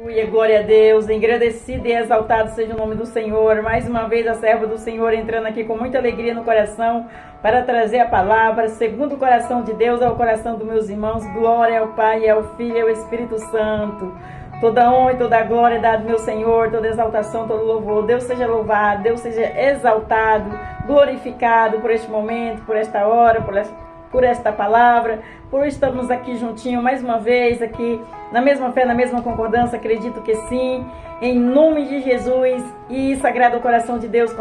Aleluia, glória a Deus, engrandecido e exaltado seja o nome do Senhor. Mais uma vez a serva do Senhor entrando aqui com muita alegria no coração para trazer a palavra segundo o coração de Deus ao coração dos meus irmãos. Glória ao Pai, ao Filho e ao Espírito Santo. Toda honra e toda glória é dada, meu Senhor, toda exaltação, todo louvor. Deus seja louvado, Deus seja exaltado, glorificado por este momento, por esta hora, por esta palavra, por estarmos aqui juntinho mais uma vez, aqui na mesma fé, na mesma concordância, acredito que sim, em nome de Jesus e sagrado coração de Deus,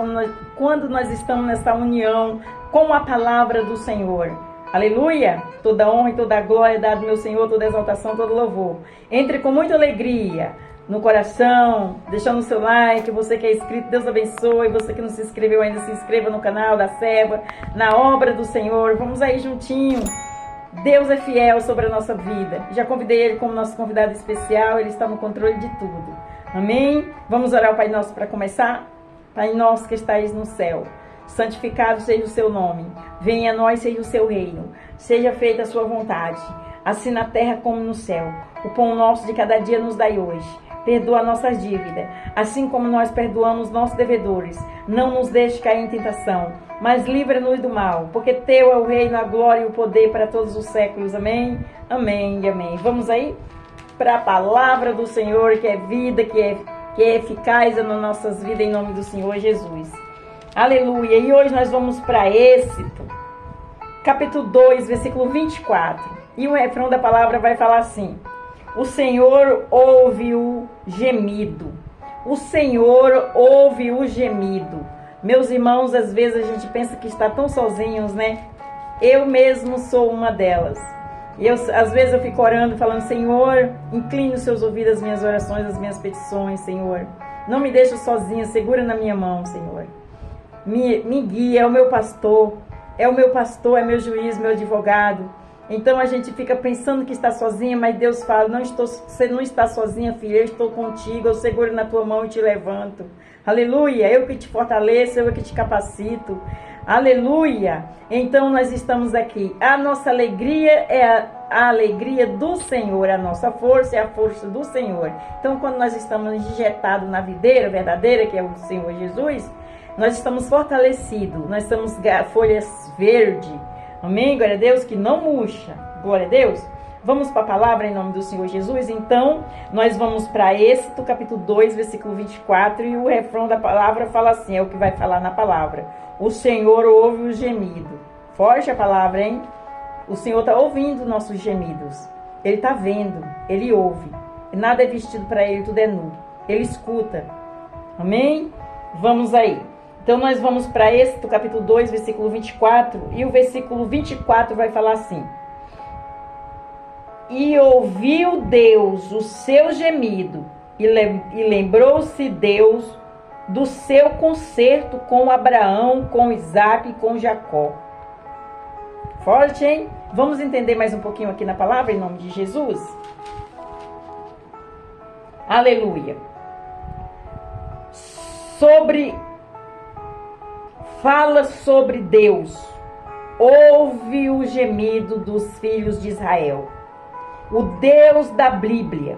quando nós estamos nessa união com a palavra do Senhor. Aleluia! Toda honra e toda glória é dada, meu Senhor, toda exaltação, todo louvor. Entre com muita alegria no coração, deixando o seu like. Você que é inscrito, Deus abençoe. Você que não se inscreveu ainda, se inscreva no canal da serva, na obra do Senhor. Vamos aí juntinho. Deus é fiel sobre a nossa vida. Já convidei Ele como nosso convidado especial. Ele está no controle de tudo. Amém? Vamos orar ao Pai Nosso para começar? Pai Nosso que estais no céu, santificado seja o seu nome. Venha a nós, seja o seu reino. Seja feita a sua vontade, assim na terra como no céu. O pão nosso de cada dia nos dai hoje. Perdoa nossas dívidas, assim como nós perdoamos nossos devedores. Não nos deixe cair em tentação, mas livra-nos do mal, porque teu é o reino, a glória e o poder para todos os séculos. Amém, amém e amém. Vamos aí para a palavra do Senhor, que é vida, que é eficaz nas nossas vidas, em nome do Senhor Jesus. Aleluia. E hoje nós vamos para Êxodo, capítulo 2, versículo 24. E o refrão da palavra vai falar assim: o Senhor ouve o gemido. O Senhor ouve o gemido. Meus irmãos, às vezes a gente pensa que está tão sozinhos, né? Eu mesmo sou uma delas. E às vezes eu fico orando, falando: Senhor, incline os seus ouvidos às minhas orações, às minhas petições, Senhor. Não me deixe sozinha, segura na minha mão, Senhor. Me guia, é o meu pastor, é meu juiz, meu advogado. Então a gente fica pensando que está sozinha, mas Deus fala: você não está sozinha, filha, eu estou contigo, eu seguro na tua mão e te levanto. Aleluia, eu que te fortaleço, eu que te capacito. Aleluia. Então nós estamos aqui. A nossa alegria é a alegria do Senhor, a nossa força é a força do Senhor. Então quando nós estamos injetados na videira verdadeira, que é o Senhor Jesus, nós estamos fortalecidos, nós estamos folhas verdes. Amém? Glória a Deus, que não murcha. Glória a Deus. Vamos para a palavra em nome do Senhor Jesus. Então, nós vamos para Êxodo, capítulo 2, versículo 24. E o refrão da palavra fala assim, é o que vai falar na palavra: o Senhor ouve o gemido. Forte a palavra, hein? O Senhor está ouvindo nossos gemidos. Ele está vendo, Ele ouve. Nada é vestido para Ele, tudo é nu. Ele escuta. Amém? Vamos aí. Então nós vamos para Êxodo, capítulo 2, versículo 24, e o versículo 24 vai falar assim: e ouviu Deus o seu gemido, e lembrou-se Deus do seu concerto com Abraão, com Isaac e com Jacó. Forte, hein? Vamos entender mais um pouquinho aqui na palavra, em nome de Jesus? Aleluia. Fala sobre Deus, ouve o gemido dos filhos de Israel. O Deus da Bíblia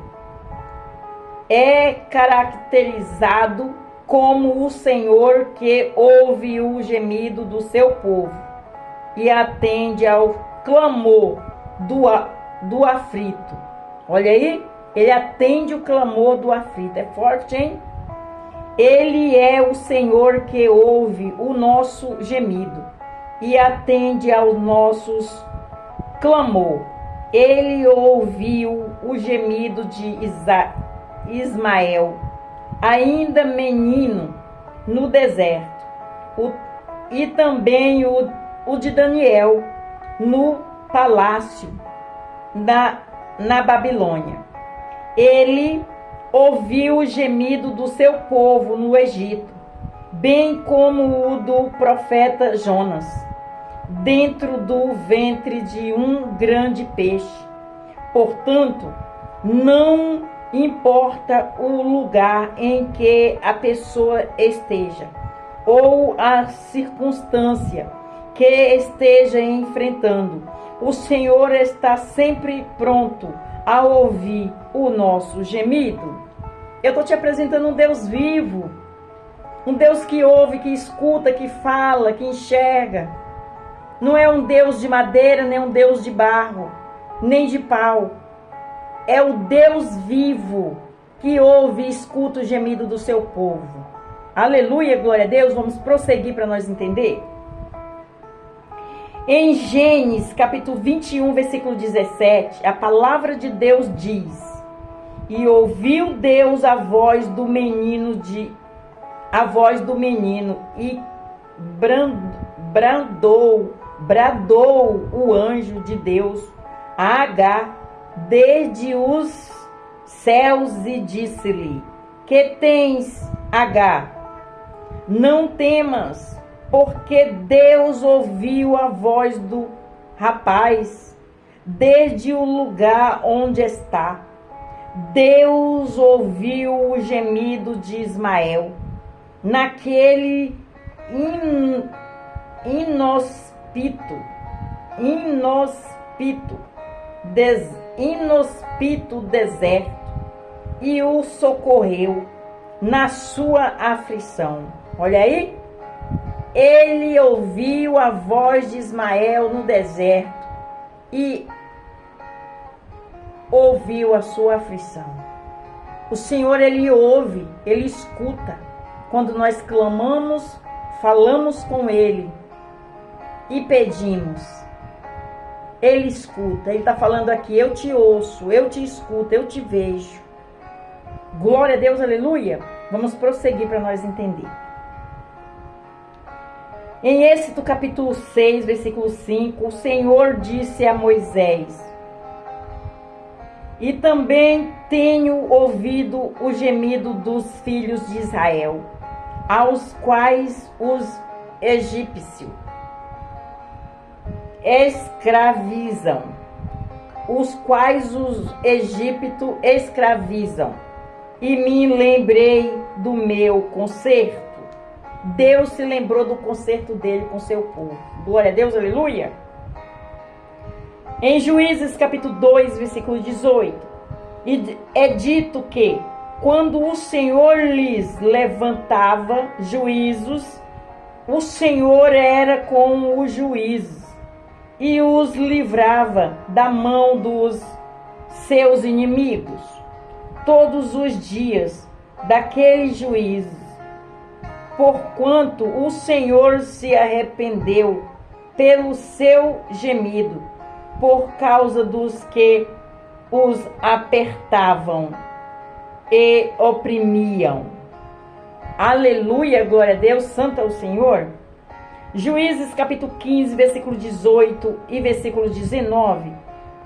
é caracterizado como o Senhor que ouve o gemido do seu povo e atende ao clamor do aflito. Olha aí, ele atende o clamor do aflito. É forte, hein? Ele é o Senhor que ouve o nosso gemido e atende aos nossos clamor. Ele ouviu o gemido de Ismael, ainda menino, no deserto, e também o de Daniel, no palácio na Babilônia. Ele ouviu o gemido do seu povo no Egito, bem como o do profeta Jonas, dentro do ventre de um grande peixe. Portanto, não importa o lugar em que a pessoa esteja, ou a circunstância que esteja enfrentando, o Senhor está sempre pronto a ouvir o nosso gemido? Eu estou te apresentando um Deus vivo, um Deus que ouve, que escuta, que fala, que enxerga. Não é um Deus de madeira, nem um Deus de barro, nem de pau. É o Deus vivo que ouve e escuta o gemido do seu povo. Aleluia, glória a Deus. Vamos prosseguir para nós entender. Em Gênesis, capítulo 21, versículo 17, a palavra de Deus diz: e ouviu Deus a voz do menino e bradou o anjo de Deus a Agar desde os céus e disse-lhe: que tens, Agar? Não temas, porque Deus ouviu a voz do rapaz desde o lugar onde está. Deus ouviu o gemido de Ismael naquele inóspito deserto e o socorreu na sua aflição. Olha aí, ele ouviu a voz de Ismael no deserto e ouviu a sua aflição. O Senhor, ele ouve, ele escuta. Quando nós clamamos, falamos com ele e pedimos, ele escuta. Ele está falando aqui: eu te ouço, eu te escuto, eu te vejo. Glória a Deus, aleluia. Vamos prosseguir para nós entender. Em Êxodo capítulo 6, versículo 5, o Senhor disse a Moisés: e também tenho ouvido o gemido dos filhos de Israel, aos quais os egípcios escravizam, e me lembrei do meu conserto. Deus se lembrou do conserto dele com seu povo. Glória a Deus, aleluia. Em Juízes capítulo 2, versículo 18, é dito que quando o Senhor lhes levantava juízos, o Senhor era com os juízes e os livrava da mão dos seus inimigos todos os dias daqueles juízes, porquanto o Senhor se arrependeu pelo seu gemido, por causa dos que os apertavam e oprimiam. Aleluia, glória a Deus, santo é o Senhor. Juízes capítulo 15, versículo 18 e versículo 19,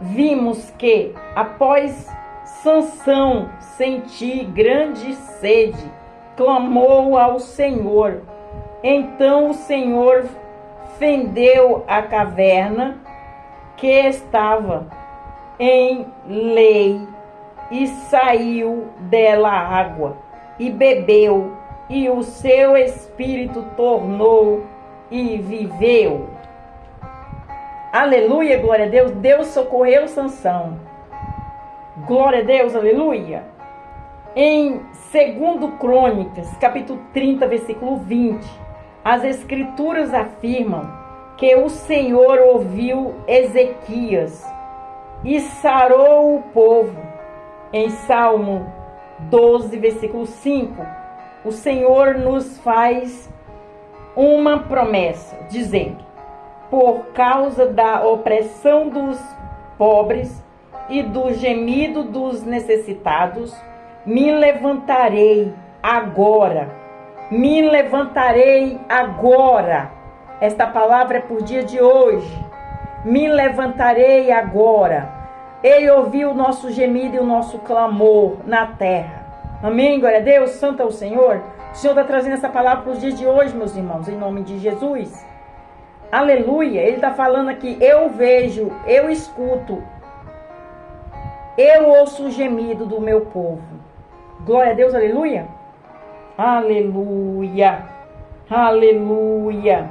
vimos que após Sansão sentir grande sede, clamou ao Senhor. Então o Senhor fendeu a caverna que estava em Lei, e saiu dela água, e bebeu, e o seu espírito tornou e viveu. Aleluia, glória a Deus. Deus socorreu Sansão. Glória a Deus, aleluia. Em 2 Crônicas, capítulo 30, versículo 20, as escrituras afirmam que o Senhor ouviu Ezequias e sarou o povo. Em Salmo 12, versículo 5, o Senhor nos faz uma promessa, dizendo: por causa da opressão dos pobres e do gemido dos necessitados, me levantarei agora. Me levantarei agora. Esta palavra é por dia de hoje. Me levantarei agora. Ele ouviu o nosso gemido e o nosso clamor na terra. Amém, glória a Deus, santo é o Senhor. O Senhor está trazendo essa palavra para os dias de hoje, meus irmãos, em nome de Jesus. Aleluia, ele está falando aqui: eu vejo, eu escuto, eu ouço o gemido do meu povo. Glória a Deus, aleluia. Aleluia, aleluia.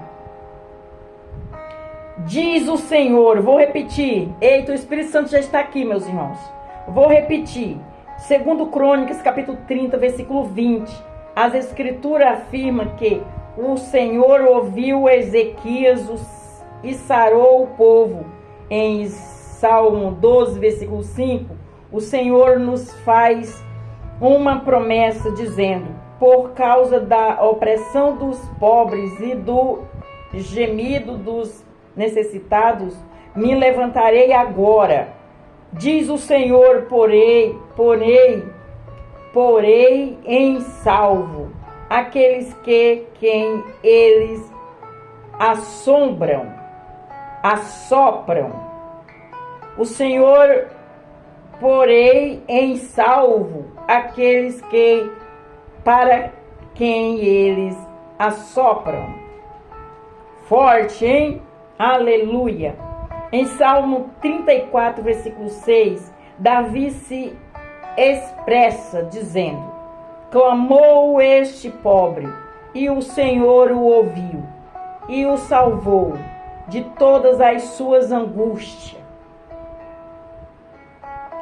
Diz o Senhor, vou repetir. Eita, o Espírito Santo já está aqui, meus irmãos. Vou repetir. Segundo Crônicas, capítulo 30, versículo 20. As escrituras afirmam que o Senhor ouviu Ezequias e sarou o povo. Em Salmo 12, versículo 5, o Senhor nos faz uma promessa dizendo: por causa da opressão dos pobres e do gemido dos necessitados, me levantarei agora. Diz o Senhor, porei em salvo aqueles quem eles assopram. O Senhor, porei em salvo aqueles para quem eles assopram. Forte, hein? Aleluia! Em Salmo 34, versículo 6, Davi se expressa dizendo: clamou este pobre, e o Senhor o ouviu, e o salvou de todas as suas angústias.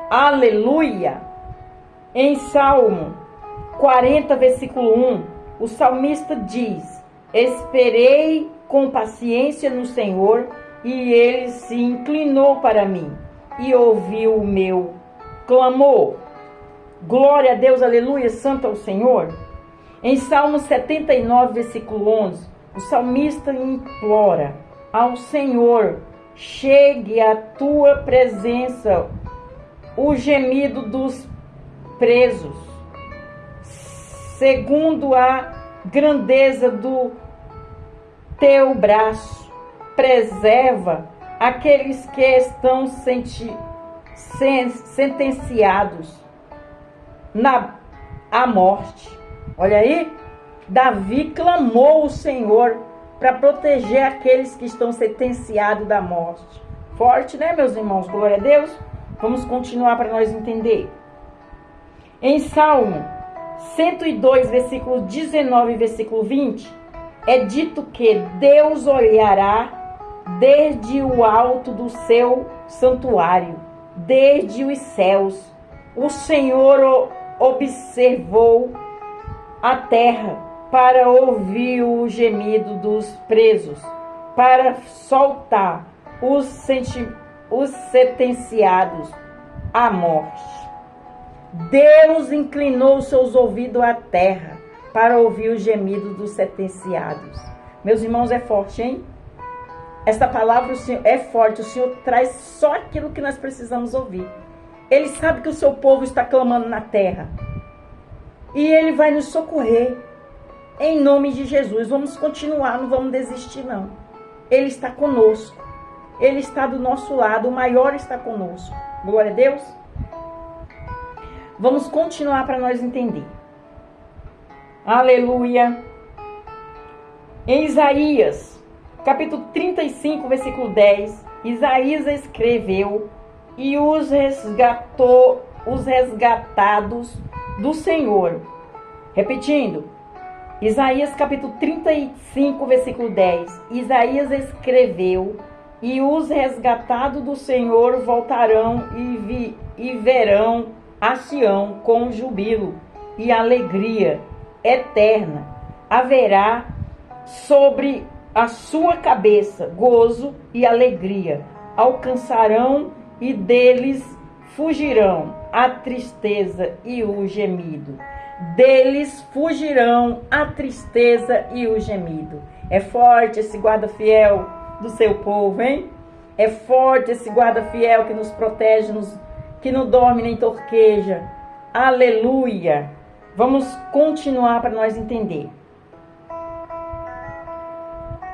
Aleluia! Em Salmo 40, versículo 1, o salmista diz: esperei com paciência no Senhor, e ele se inclinou para mim e ouviu o meu clamor. Glória a Deus, aleluia, santo ao Senhor. Em Salmo 79, versículo 11, o salmista implora ao Senhor: chegue à tua presença o gemido dos presos, segundo a grandeza do teu braço, preserva aqueles que estão sentenciados à morte. Olha aí, Davi clamou ao Senhor para proteger aqueles que estão sentenciados da morte. Forte, né, meus irmãos? Glória a Deus. Vamos continuar para nós entender. Em Salmo 102, versículo 19 e versículo 20, é dito que Deus olhará desde o alto do seu santuário, desde os céus. O Senhor observou a terra para ouvir o gemido dos presos, para soltar os sentenciados à morte. Deus inclinou seus ouvidos à terra para ouvir o gemido dos sentenciados. Meus irmãos, é forte, hein? Esta palavra, o Senhor, é forte. O Senhor traz só aquilo que nós precisamos ouvir. Ele sabe que o seu povo está clamando na terra. E Ele vai nos socorrer. Em nome de Jesus. Vamos continuar, não vamos desistir, não. Ele está conosco. Ele está do nosso lado. O maior está conosco. Glória a Deus. Vamos continuar para nós entender. Aleluia. Em Isaías, capítulo 35, versículo 10, Isaías escreveu: e os resgatados do Senhor. Repetindo, Isaías capítulo 35, versículo 10, Isaías escreveu: e os resgatados do Senhor voltarão e verão a Sião com júbilo e alegria eterna. Haverá sobre a sua cabeça gozo e alegria. Alcançarão e deles fugirão a tristeza e o gemido. Deles fugirão a tristeza e o gemido. É forte esse guarda fiel do seu povo, hein? É forte esse guarda fiel que nos protege, que não dorme nem torqueja. Aleluia! Vamos continuar para nós entender.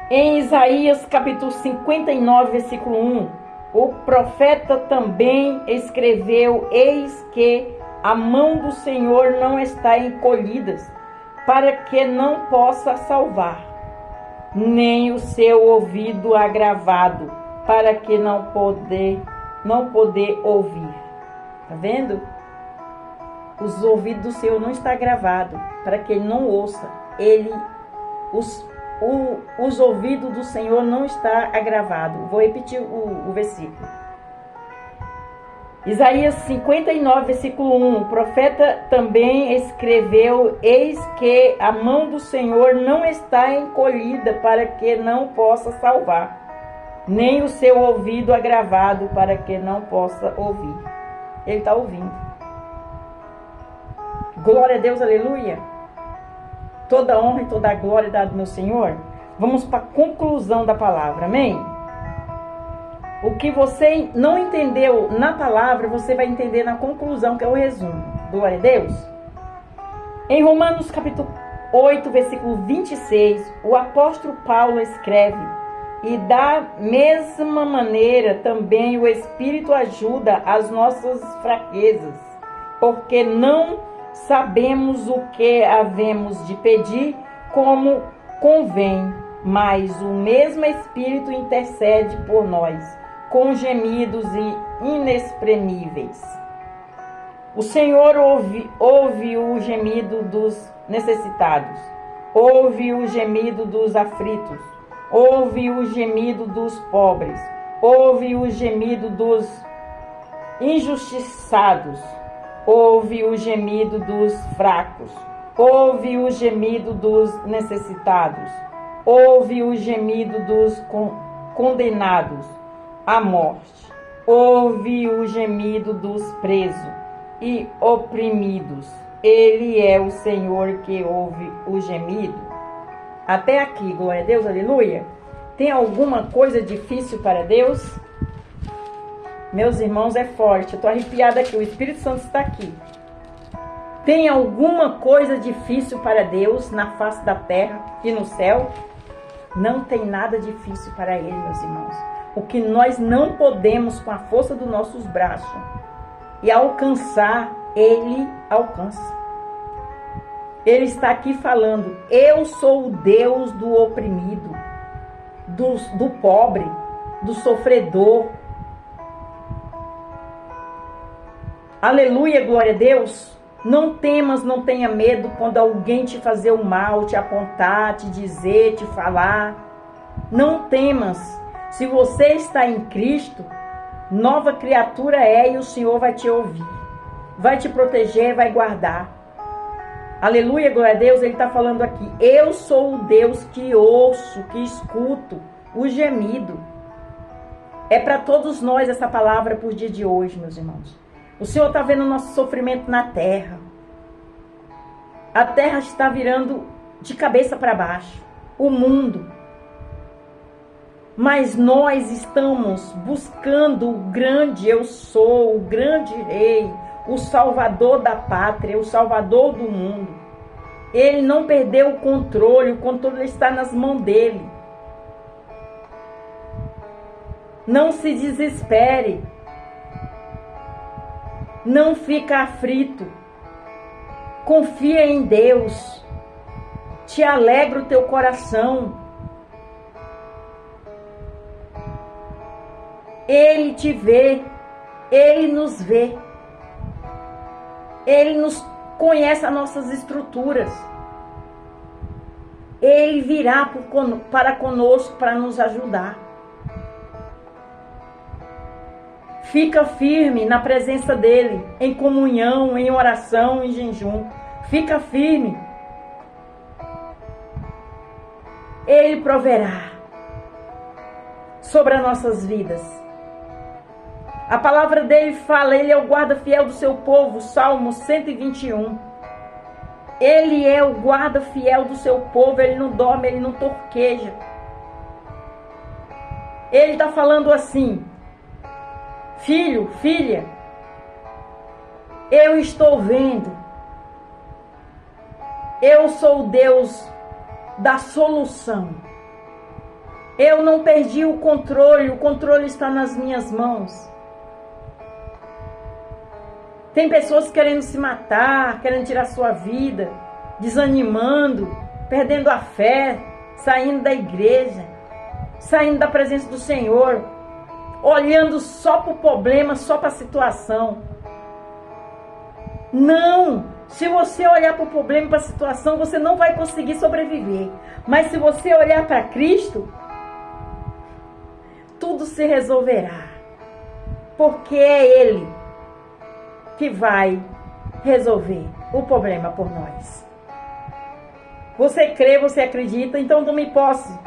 Em Isaías capítulo 59, versículo 1, o profeta também escreveu: eis que a mão do Senhor não está encolhida, para que não possa salvar, nem o seu ouvido agravado, para que não poder ouvir. Tá vendo? Os ouvidos do Senhor não estão agravados, para que ele não ouça. Os ouvidos do Senhor não estão agravados. Vou repetir o versículo. Isaías 59, versículo 1. O profeta também escreveu: eis que a mão do Senhor não está encolhida para que não possa salvar, nem o seu ouvido agravado para que não possa ouvir. Ele está ouvindo. Glória a Deus, aleluia. Toda honra e toda glória dada ao meu Senhor. Vamos para a conclusão da palavra, amém? O que você não entendeu na palavra, você vai entender na conclusão, que é o resumo. Glória a Deus. Em Romanos capítulo 8, versículo 26, o apóstolo Paulo escreve: e da mesma maneira também o Espírito ajuda as nossas fraquezas, porque não sabemos o que havemos de pedir como convém, mas o mesmo Espírito intercede por nós, com gemidos inexprimíveis. O Senhor ouve o gemido dos necessitados, ouve o gemido dos aflitos, ouve o gemido dos pobres, ouve o gemido dos injustiçados, ouve o gemido dos fracos, ouve o gemido dos necessitados, ouve o gemido dos condenados à morte, ouve o gemido dos presos e oprimidos. Ele é o Senhor que ouve o gemido. Até aqui, glória a Deus, aleluia. Tem alguma coisa difícil para Deus? Meus irmãos, é forte. Eu estou arrepiada aqui, o Espírito Santo está aqui. Tem alguma coisa difícil para Deus na face da terra e no céu? Não tem nada difícil para Ele, meus irmãos. O que nós não podemos, com a força dos nossos braços, e alcançar, Ele alcança. Ele está aqui falando: eu sou o Deus do oprimido, do pobre, do sofredor. Aleluia, glória a Deus. Não temas, não tenha medo quando alguém te fazer o mal, te apontar, te dizer, te falar. Não temas. Se você está em Cristo, nova criatura é, e o Senhor vai te ouvir, vai te proteger, vai guardar. Aleluia, glória a Deus. Ele está falando aqui: eu sou o Deus que ouço, que escuto o gemido. É para todos nós essa palavra por dia de hoje, meus irmãos. O Senhor está vendo o nosso sofrimento na terra. A terra está virando de cabeça para baixo, o mundo. Mas nós estamos buscando o grande eu sou, o grande rei, o salvador da pátria, o salvador do mundo. Ele não perdeu o controle está nas mãos dele. Não se desespere. Não fica aflito. Confia em Deus. Te alegra o teu coração. Ele te vê, Ele nos vê, Ele nos conhece as nossas estruturas, Ele virá para conosco para nos ajudar. Fica firme na presença dEle, em comunhão, em oração, em jejum. Fica firme. Ele proverá sobre as nossas vidas. A palavra dele fala: ele é o guarda fiel do seu povo, Salmo 121. Ele é o guarda fiel do seu povo, ele não dorme, ele não torqueja. Ele está falando assim: filho, filha, eu estou vendo. Eu sou o Deus da solução. Eu não perdi o controle está nas minhas mãos. Tem pessoas querendo se matar, querendo tirar sua vida, desanimando, perdendo a fé, saindo da igreja, saindo da presença do Senhor, olhando só para o problema, só para a situação. Não! Se você olhar para o problema, para a situação, você não vai conseguir sobreviver. Mas se você olhar para Cristo, tudo se resolverá. Porque é Ele que vai resolver o problema por nós. Você crê, você acredita, então tome posse.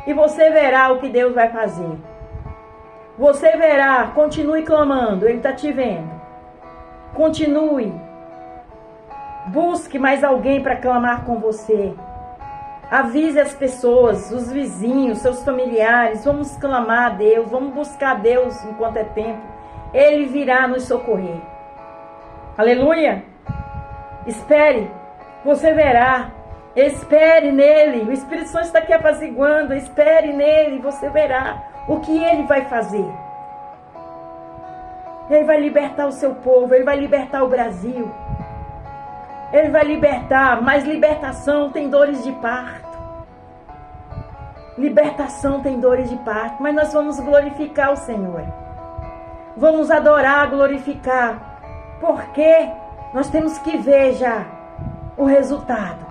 E você verá o que Deus vai fazer. Você verá, continue clamando, Ele está te vendo. Continue. Busque mais alguém para clamar com você. Avise as pessoas, os vizinhos, seus familiares. Vamos clamar a Deus, vamos buscar a Deus enquanto é tempo. Ele virá nos socorrer. Aleluia! Espere, você verá. Espere nele. O Espírito Santo está aqui apaziguando. Espere nele, você verá o que ele vai fazer. Ele vai libertar o seu povo, ele vai libertar o Brasil. Ele vai libertar, mas libertação tem dores de parto. Libertação tem dores de parto, mas nós vamos glorificar o Senhor. Vamos adorar, glorificar. Porque nós temos que ver já o resultado.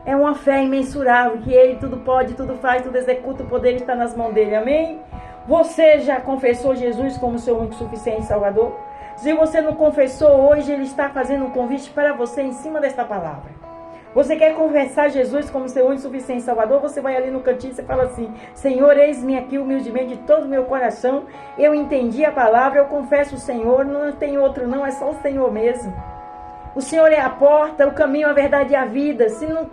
É uma fé imensurável, que Ele tudo pode, tudo faz, tudo executa, o poder está nas mãos dEle, amém? Você já confessou Jesus como seu único suficiente Salvador? Se você não confessou, hoje Ele está fazendo um convite para você em cima desta palavra. Você quer confessar Jesus como seu único suficiente Salvador? Você vai ali no cantinho e você fala assim: Senhor, eis-me aqui humildemente de todo o meu coração. Eu entendi a palavra, eu confesso o Senhor, não tem outro não, é só o Senhor mesmo. O Senhor é a porta, o caminho, a verdade e a vida. Se não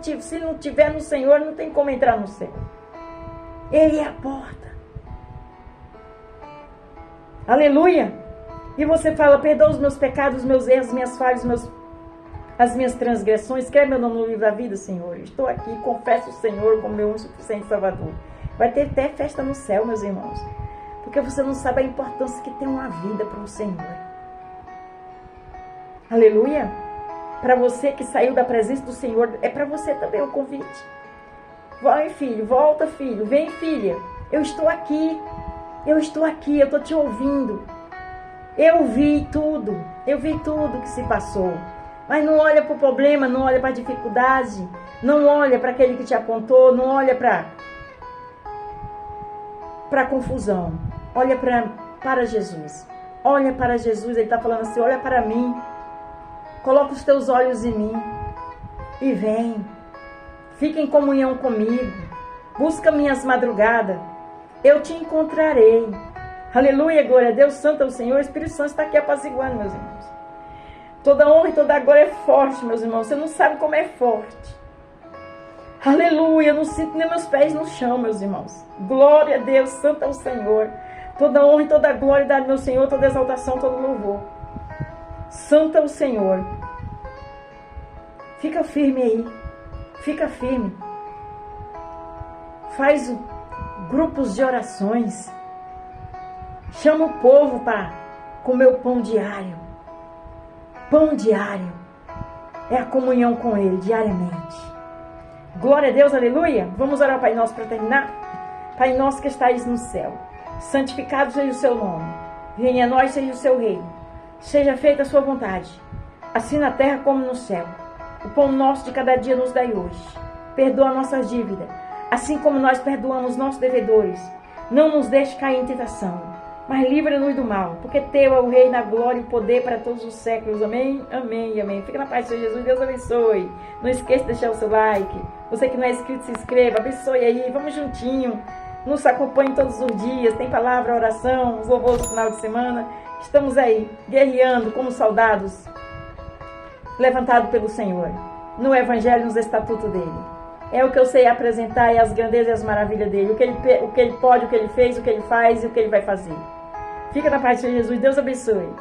tiver no Senhor, não tem como entrar no céu. Ele é a porta. Aleluia! E você fala: perdoa os meus pecados, os meus erros, minhas falhas, as minhas transgressões. Escreve meu nome no livro da vida, Senhor. Estou aqui, confesso o Senhor como meu suficiente Salvador. Vai ter até festa no céu, meus irmãos. Porque você não sabe a importância que tem uma vida para o Senhor. Aleluia! Para você que saiu da presença do Senhor, é para você também o convite. Vai, filho, volta, filho, vem, filha. Eu estou aqui, eu estou te ouvindo. Eu vi tudo que se passou. Mas não olha para o problema, não olha para a dificuldade, não olha para aquele que te apontou, não olha para a confusão. Olha para Jesus. Olha para Jesus, Ele está falando assim: olha para mim. Coloca os teus olhos em mim e vem. Fica em comunhão comigo. Busca minhas madrugadas. Eu te encontrarei. Aleluia, glória a Deus, santo é o Senhor. O Espírito Santo está aqui apaziguando, meus irmãos. Toda honra e toda glória é forte, meus irmãos. Você não sabe como é forte. Aleluia, eu não sinto nem meus pés no chão, meus irmãos. Glória a Deus, santo é o Senhor. Toda honra e toda glória dá ao meu Senhor, toda exaltação, todo louvor. Santo é o Senhor. Fica firme aí. Fica firme. Faz grupos de orações. Chama o povo para comer o pão diário. Pão diário. É a comunhão com Ele diariamente. Glória a Deus, aleluia. Vamos orar, Pai Nosso, para terminar. Pai Nosso que estais no céu, santificado seja o seu nome. Venha a nós, seja o seu reino. Seja feita a sua vontade, assim na terra como no céu. O pão nosso de cada dia nos dai hoje. Perdoa nossas dívidas, assim como nós perdoamos nossos devedores. Não nos deixe cair em tentação, mas livra-nos do mal, porque teu é o reino, a glória e o poder para todos os séculos. Amém, amém e amém. Fica na paz do Senhor Jesus, Deus abençoe. Não esqueça de deixar o seu like. Você que não é inscrito, se inscreva, abençoe aí, vamos juntinho. Nos acompanhe todos os dias, tem palavra, oração, os louvores no final de semana. Estamos aí, guerreando como soldados, levantados pelo Senhor, no Evangelho, nos estatutos dEle. É o que eu sei apresentar, é as grandezas e as maravilhas dEle, o que Ele pode, o que Ele fez, o que Ele faz e o que Ele vai fazer. Fica na paz de Jesus, Deus abençoe.